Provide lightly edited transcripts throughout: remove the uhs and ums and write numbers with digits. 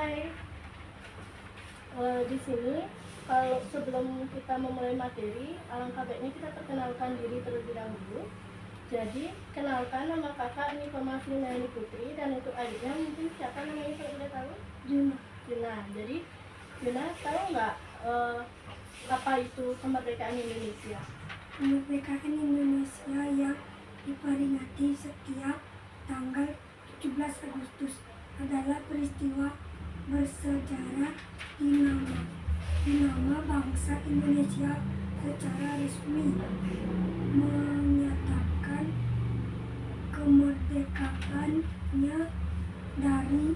Hai, di sini kalau sebelum kita memulai materi, alangkah baiknya kita perkenalkan diri terlebih dahulu. Jadi, kenalkan, nama kakak Informasi Naini Putri, dan untuk adiknya mungkin siapa namanya kalau udah tahu? Juna. Jadi, Juna tahu nggak apa itu kemerdekaan Indonesia? Kemerdekaan Indonesia yang diperingati setiap tanggal 17 Agustus adalah peristiwa bersejarah di nama bangsa Indonesia secara resmi menyatakan kemerdekaannya dari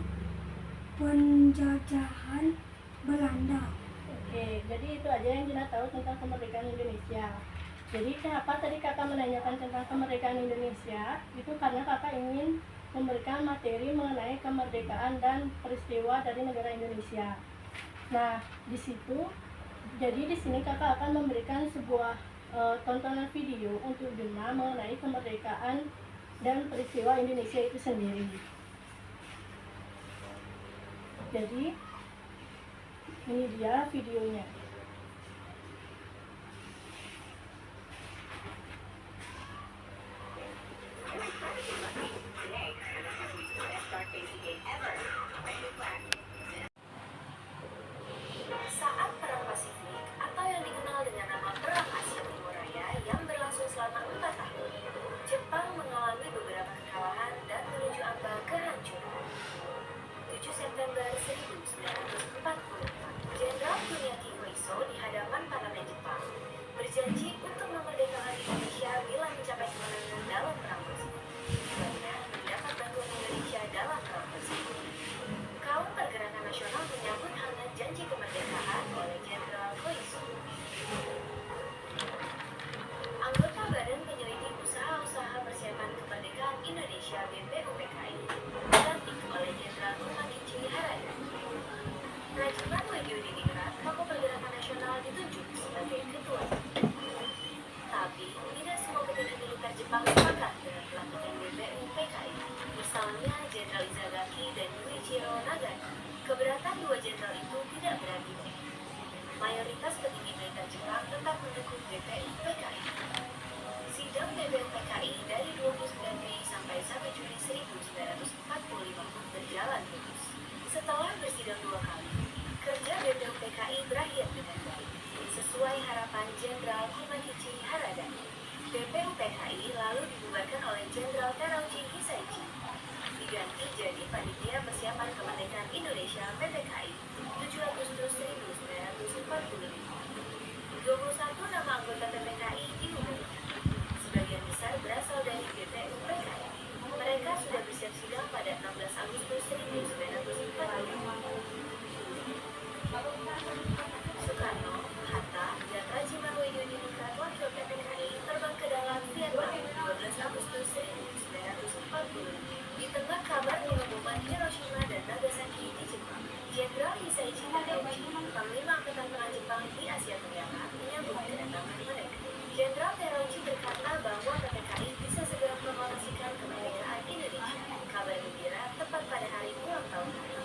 penjajahan Belanda. Oke, jadi itu aja yang Juna tahu tentang kemerdekaan Indonesia. Jadi kenapa tadi kakak menanyakan tentang kemerdekaan Indonesia? Itu karena kakak ingin memberikan materi mengenai kemerdekaan dan peristiwa dari negara Indonesia. Nah, di sini kakak akan memberikan sebuah tontonan video untuk Juna mengenai kemerdekaan dan peristiwa Indonesia itu sendiri. Jadi, ini dia videonya. Saat Perang Pasifik atau yang dikenal dengan nama Perang Asia Timur Raya yang berlangsung selama 4 tahun, Jepang mengalami beberapa kekalahan dan menuju ambang kehancuran. 7 September 1944, Jenderal Kuniaki Koiso di hadapan parlemen Jepang berjanji untuk memerdekakan Indonesia bila mencapai kemenangan dalam Perang Pasifik. Belanda mendapat bantuan Indonesia dalam Perang Pasifik. Kaum pergerakan nasional menyambut hangat janji kemerdekaan oleh Jenderal Koiso. Anggota Badan Penyelidik Usaha-Usaha Persiapan Kemerdekaan Indonesia (BPUPKI) dilantik oleh Jenderal Kumakichi Harada. Rajiman Wahyudiningrat, tokoh pergerakan nasional, ditunjuk sebagai ketua. Tapi tidak semua petinggi militer Jepang sepakat dengan pelantikan BPUPKI. Misalnya Jenderal Izagaki dan Yuichiro Nagata. Keberatan dua jenderal itu tidak berargumen. Mayoritas petinggi militer Jepang tetap mendukung BPUPKI. Sidang BPUPKI dari 29 Mei sampai 1 Juni 1945 pun berjalan mulus. Setelah bersidang 2 kali, kerja BPUPKI berakhir dengan baik. Sesuai harapan Jenderal Kumakichi Harada, BPUPKI lalu dibubarkan oleh Jenderal Terauchi Hisaichi. Diganti jadi Panitia Persiapan Kemerdekaan Indonesia (PPKI) 7 Agustus 1945. 21 nama anggota PPKI diumumkan. Sebagian besar berasal dari BPUPKI. Mereka sudah bersiap sidang pada 16 Agustus 1945. Soekarno, Hatta, dan Rajiman Wahyudiningrat wakil PPKI terbang ke dalam Vietnam 12 Agustus 1945. Di tengah kabar pengeboman Hiroshima dan Nagasaki di Jepang, Jenderal Hisaichi Terauchi, Panglima Angkatan Perang Jepang di Asia Tenggara, menyambut kedatangan mereka. Jenderal Terauchi berkata bahwa PPKI bisa segera mempromosikan kemerdekaan Indonesia. Kabar gembira tepat pada hari ulang tahun hari.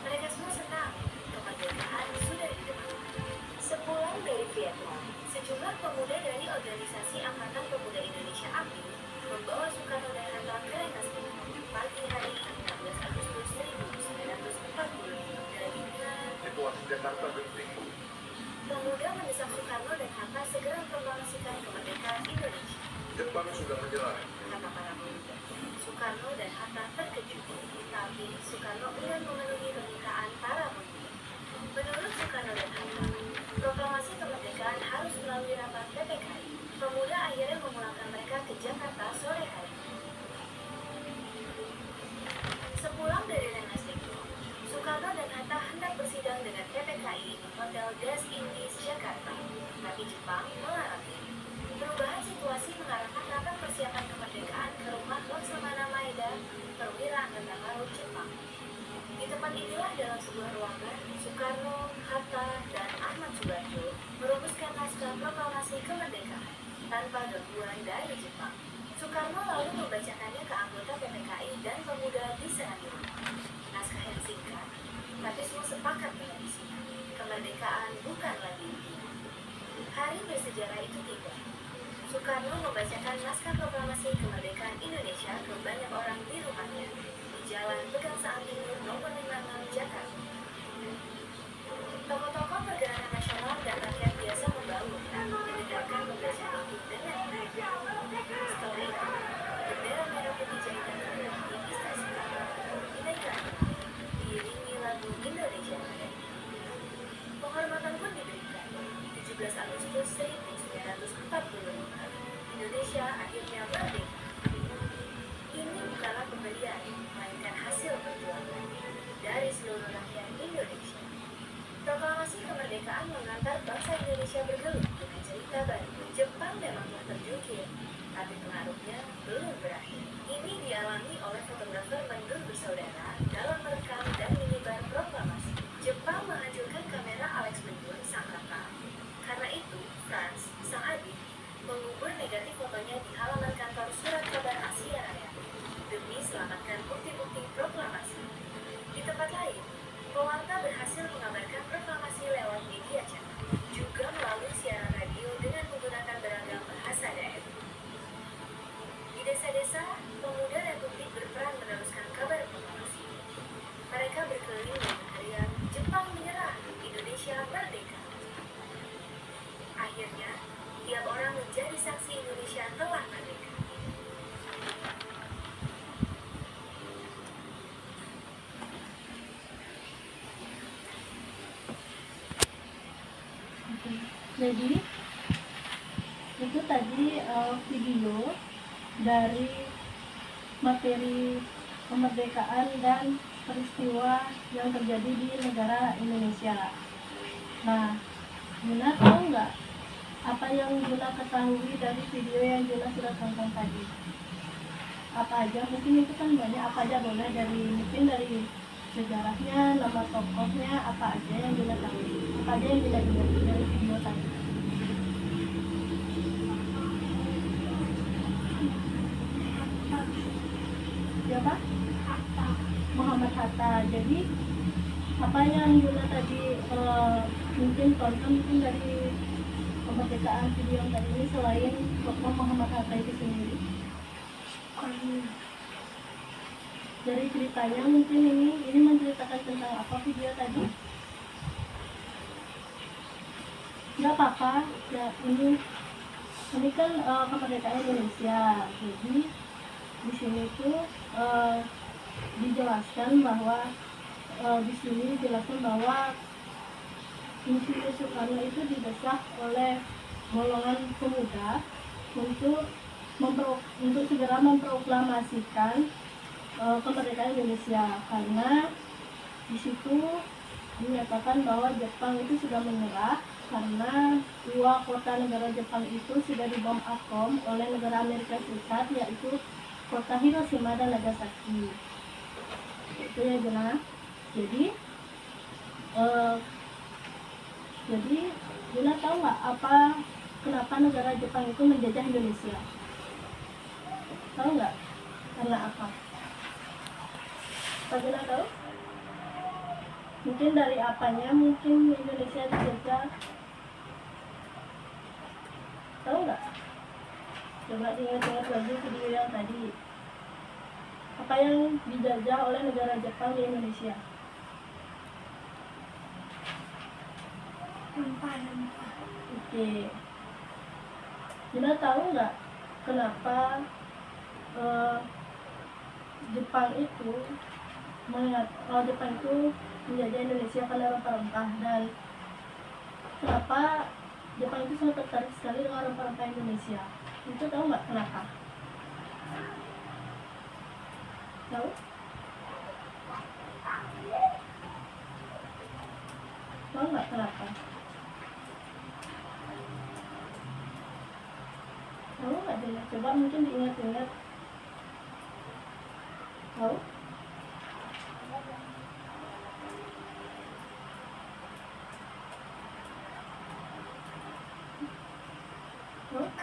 Mereka semua senang, kemerdekaan sudah di depan. Sepulang dari Vietnam, sejumlah pemuda dari organisasi Angkatan Pemuda Indonesia API membawa Soekarno dan Hatta ke Rengas pagi hari 16 Agustus 1945 dari Jakarta Genting. Pemuda mendesak Soekarno dan Hatta segera mempromosikan kemerdekaan Indonesia. Jepang sudah menyerah. Kata para pemuda. Soekarno dan Hatta terkejut, tapi Soekarno enggan memenuhi permintaan para pemuda. Menurut Soekarno dan Hatta, proklamasi kemerdekaan harus melalui rapat PPKI. Pemuda akhirnya memulangkan mereka ke Jakarta sore hari. Sepulang dari Rengas Dengklok, Soekarno dan Hatta hendak bersidang dengan PPKI di Hotel Des Indies, Jakarta. Tapi Jepang melarangnya. Perubahan situasi mengarahkan rapat persiapan kemerdekaan ke rumah Laksamana Maeda, perwira Angkatan Laut Jepang. Di tempat inilah dalam sebuah ruangan, Soekarno, Hatta, dan Ahmad Subarjo merumuskan naskah proklamasi kemerdekaan tanpa gangguan dari Jepang. Soekarno lalu membacakannya ke anggota PPKI dan pemuda di Senayan. Naskah yang singkat Tapi semua sepakat pada isinya. Kemerdekaan bukan lagi impian. Hari bersejarah itu tiba. Soekarno membacakan naskah proklamasi kemerdekaan Indonesia ke banyak orang di rumahnya di Jalan Pegangsaan Timur nomor 56 Jakarta. Tokoh-tokoh pergerakan nasional dan rakyat biasa membaur dan mendengarkan pembacaan itu dengan baik. Setelah itu, bendera merah putih jahitan di Istana dinaikkan diiringi lagu Indonesia Raya. Penghormatan pun diberikan. 17 Agustus 1945, Indonesia akhirnya merdeka. Ini bukanlah pemberian, melainkan hasil perjuangan dari seluruh rakyat Indonesia. Proklamasi kemerdekaan mengantar bangsa Indonesia bergelut dengan cerita baru. Jepang memang telah terjungkir, tapi pengaruhnya belum berakhir. Ini dialami oleh fotografer Mendur bersaudara dalam merekam dan menyebar proklamasi. Jepang menghancurkan kamera Alex Mendur sang kakak. Karena itu, Franz, sang adik, mengubur negatif fotonya di halaman kantor Surat Kabar Asia Raya demi selamatkan bukti-bukti proklamasi. Di tempat lain, pewarta berhasil mengabarkan proklamasi lewat media cetak, juga melalui siaran radio dengan menggunakan beragam bahasa daerah. Di desa-desa, pemuda Republik berperan meneruskan kabar proklamasi. Mereka berkeliling dan berteriak, "Jepang menyerah, Indonesia merdeka." Akhirnya, tiap orang menjadi saksi Indonesia telah merdeka. Jadi itu tadi video dari materi kemerdekaan dan peristiwa yang terjadi di negara Indonesia. Nah, Yuna tahu nggak apa yang Yuna ketahui dari video yang Yuna sudah tonton tadi? Apa aja? Mungkin itu kan banyak. Apa aja boleh, mungkin dari sejarahnya, nama tokohnya, apa aja yang Yuna tahu? Apa aja yang Yuna ingat dari video tadi? Siapa? Muhammad Hatta. Jadi apa yang Yuna tadi mungkin tonton mungkin dari kemerdekaan video yang tadi ini selain tokoh Muhammad Hatta itu sendiri? Dari ceritanya mungkin ini menceritakan tentang apa video tadi? Nggak apa-apa ya, ini kan kemerdekaan Indonesia. Jadi di sini tuh dijelaskan bahwa Insinyur Soekarno itu didesak oleh golongan pemuda untuk segera memproklamasikan kemerdekaan Indonesia, karena di situ dinyatakan bahwa Jepang itu sudah menyerah karena dua kota negara Jepang itu sudah dibom atom oleh negara Amerika Serikat, yaitu kota Hiroshima dan Nagasaki. Itu ya Juna. Jadi Juna tahu nggak kenapa negara Jepang itu menjajah Indonesia? Tahu nggak? Karena apa? Apa Juna tahu? Mungkin dari apanya mungkin Indonesia dijajah? Tahu nggak? Coba diingat-ingat lagi video yang tadi. Apa yang dijajah oleh negara Jepang di Indonesia? Rempah-rempah. Oke. Juna tahu nggak kenapa Jepang itu menjajah Indonesia karena rempah-rempah, dan kenapa Jepang itu sangat tertarik sekali dengan rempah-rempah Indonesia? Itu tahu nggak kenapa? Tahu? Tahu nggak kenapa? Tahu nggak Juna? Coba mungkin diingat-ingat. Tahu?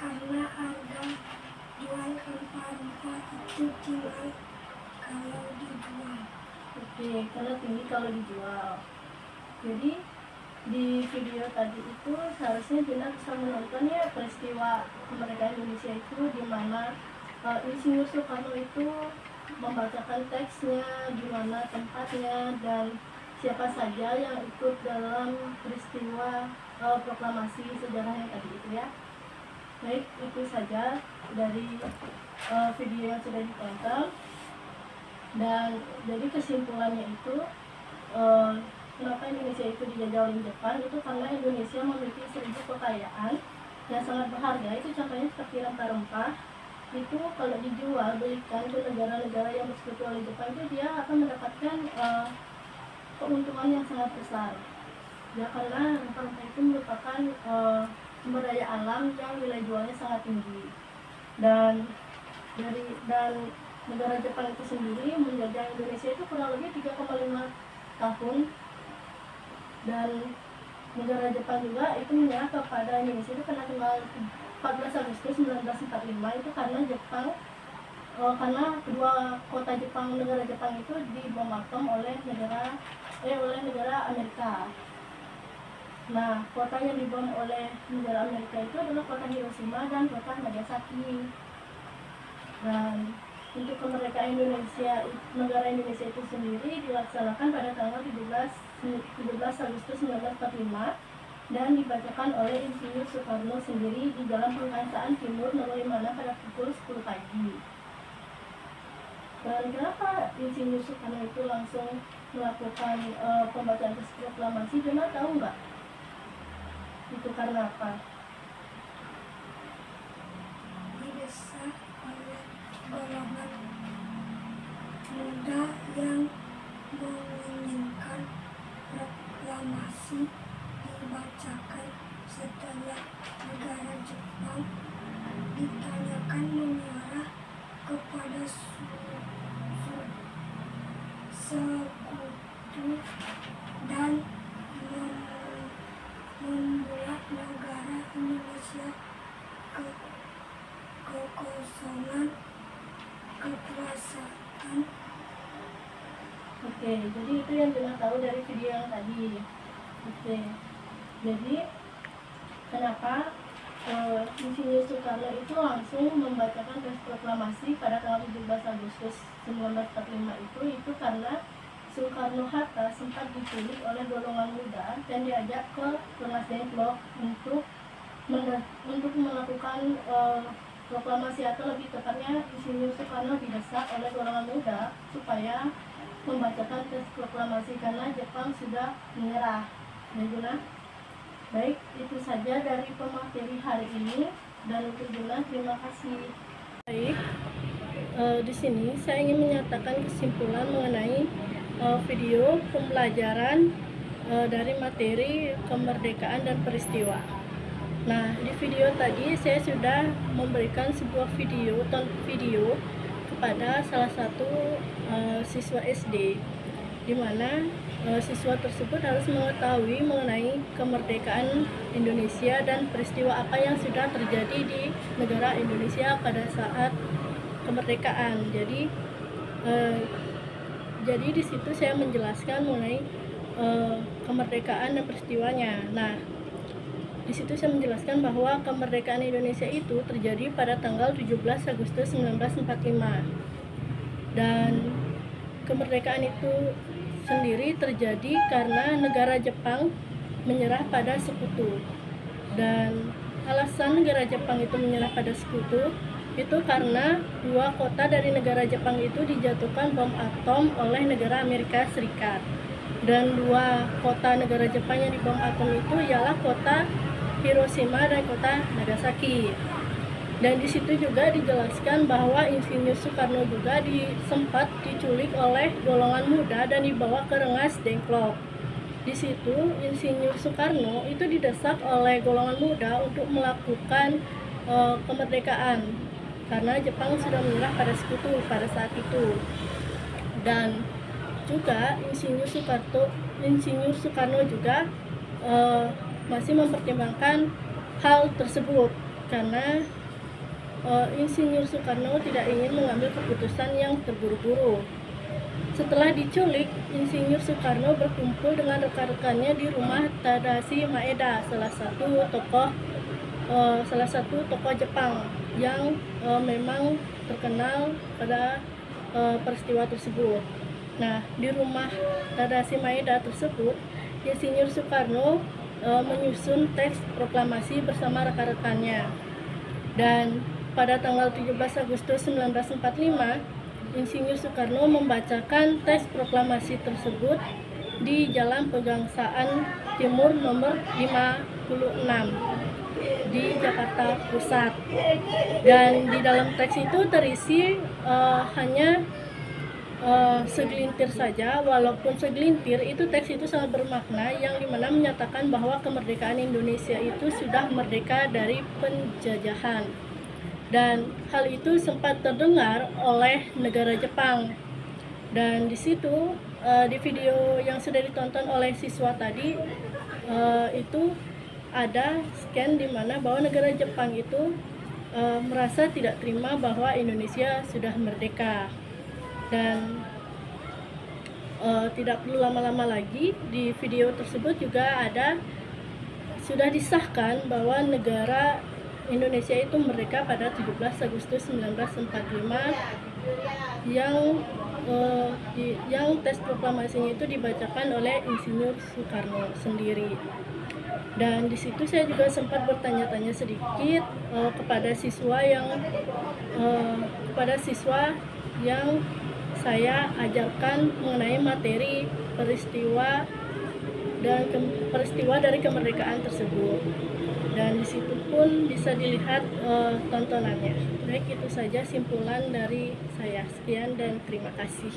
Karena harga jual rempah-rempah itu tinggal kalau dijual. Oke, karena tinggi kalau dijual. Jadi di video tadi itu seharusnya Gina bisa menonton ya peristiwa kemerdekaan Indonesia itu di mana Insinyur Soekarno itu membacakan teksnya, di mana tempatnya dan siapa saja yang ikut dalam peristiwa proklamasi sejarah yang tadi itu ya. Baik, itu saja dari video yang sudah ditonton. Dan jadi kesimpulannya itu kenapa Indonesia itu dijajah oleh Jepang itu karena Indonesia memiliki 1000 kekayaan yang sangat berharga. Itu contohnya seperti rempah-rempah itu kalau dijual belikan ke negara-negara yang bersekutu oleh Jepang itu dia akan mendapatkan keuntungan yang sangat besar ya, karena rempah-rempah itu merupakan sumber daya alam yang nilai jualnya sangat tinggi. Dan negara Jepang itu sendiri menjajah Indonesia itu kurang lebih 3,5 tahun, dan negara Jepang juga itu menyerah kepada Indonesia itu pada tanggal 14 Agustus 1945 itu karena Jepang karena kedua kota Jepang, negara Jepang itu dibom atom oleh negara Amerika. Nah, kota yang dibom oleh negara Amerika itu adalah kota Hiroshima dan kota Nagasaki. Dan untuk kemerdekaan Indonesia, negara Indonesia itu sendiri dilaksanakan pada tanggal 17 Agustus 1945 dan dibacakan oleh Insinyur Soekarno sendiri di Jalan Pengangsaan Timur Nomor 5 pada pukul 10 pagi. Dan kenapa Insinyur Soekarno itu langsung melakukan pembacaan teks proklamasi? Cuma tahu nggak? Itu karena apa? Didesak oleh golongan muda yang menginginkan proklamasi dibacakan setelah negara Jepang ditanyakan menyerah kepada sekutu dan membuat negara Indonesia kekosongan kekuasaan. Oke, jadi itu yang kita tahu dari video yang tadi. Oke, jadi kenapa Insinyur Soekarno itu langsung membacakan teks proklamasi pada tanggal 17 Agustus 1945 itu karena Soekarno-Hatta sempat diculik oleh golongan muda dan diajak ke Rengas Dengklok untuk melakukan proklamasi, atau lebih tepatnya Insinyur Soekarno didesak oleh golongan muda supaya membacakan teks proklamasi karena Jepang sudah menyerah. Ya, baik, itu saja dari pemateri hari ini, dan untuk Juna terima kasih. Baik, di sini saya ingin menyatakan kesimpulan mengenai video pembelajaran dari materi kemerdekaan dan peristiwa. Nah, di video tadi saya sudah memberikan sebuah video kepada salah satu siswa SD, di mana siswa tersebut harus mengetahui mengenai kemerdekaan Indonesia dan peristiwa apa yang sudah terjadi di negara Indonesia pada saat kemerdekaan. Jadi di situ saya menjelaskan mengenai kemerdekaan dan peristiwanya. Nah, di situ saya menjelaskan bahwa kemerdekaan Indonesia itu terjadi pada tanggal 17 Agustus 1945. Dan kemerdekaan itu sendiri terjadi karena negara Jepang menyerah pada sekutu. Dan alasan negara Jepang itu menyerah pada sekutu itu karena dua kota dari negara Jepang itu dijatuhkan bom atom oleh negara Amerika Serikat. Dan dua kota negara Jepang yang dibom atom itu ialah kota Hiroshima dan kota Nagasaki. Dan di situ juga dijelaskan bahwa Insinyur Soekarno juga sempat diculik oleh golongan muda dan dibawa ke Rengas Dengklok. Di situ Insinyur Soekarno itu didesak oleh golongan muda untuk melakukan kemerdekaan karena Jepang sudah menyerah pada sekutu pada saat itu. Dan juga Insinyur Soekarno juga masih mempertimbangkan hal tersebut karena Insinyur Soekarno tidak ingin mengambil keputusan yang terburu-buru. Setelah diculik, Insinyur Soekarno berkumpul dengan rekan-rekannya di rumah Tadashi Maeda, salah satu tokoh Jepang yang memang terkenal pada peristiwa tersebut. Nah, di rumah Tadashi Maeda tersebut, Insinyur Soekarno menyusun teks proklamasi bersama rekan-rekannya. Dan pada tanggal 17 Agustus 1945, Insinyur Soekarno membacakan teks proklamasi tersebut di Jalan Pegangsaan Timur nomor 56 di Jakarta Pusat. Dan di dalam teks itu terisi hanya segelintir saja, walaupun segelintir itu teks itu sangat bermakna, yang dimana menyatakan bahwa kemerdekaan Indonesia itu sudah merdeka dari penjajahan. Dan hal itu sempat terdengar oleh negara Jepang. Dan di situ di video yang sudah ditonton oleh siswa tadi itu ada scan di mana bahwa negara Jepang itu merasa tidak terima bahwa Indonesia sudah merdeka. Dan tidak perlu lama-lama lagi, di video tersebut juga sudah disahkan bahwa negara Indonesia itu merdeka pada 17 Agustus 1945 yang teks proklamasinya itu dibacakan oleh Insinyur Soekarno sendiri. Dan di situ saya juga sempat bertanya-tanya sedikit kepada siswa yang saya ajarkan mengenai materi peristiwa dari kemerdekaan tersebut. Dan di situ pun bisa dilihat tontonannya. Baik, itu saja simpulan dari saya. Sekian dan terima kasih.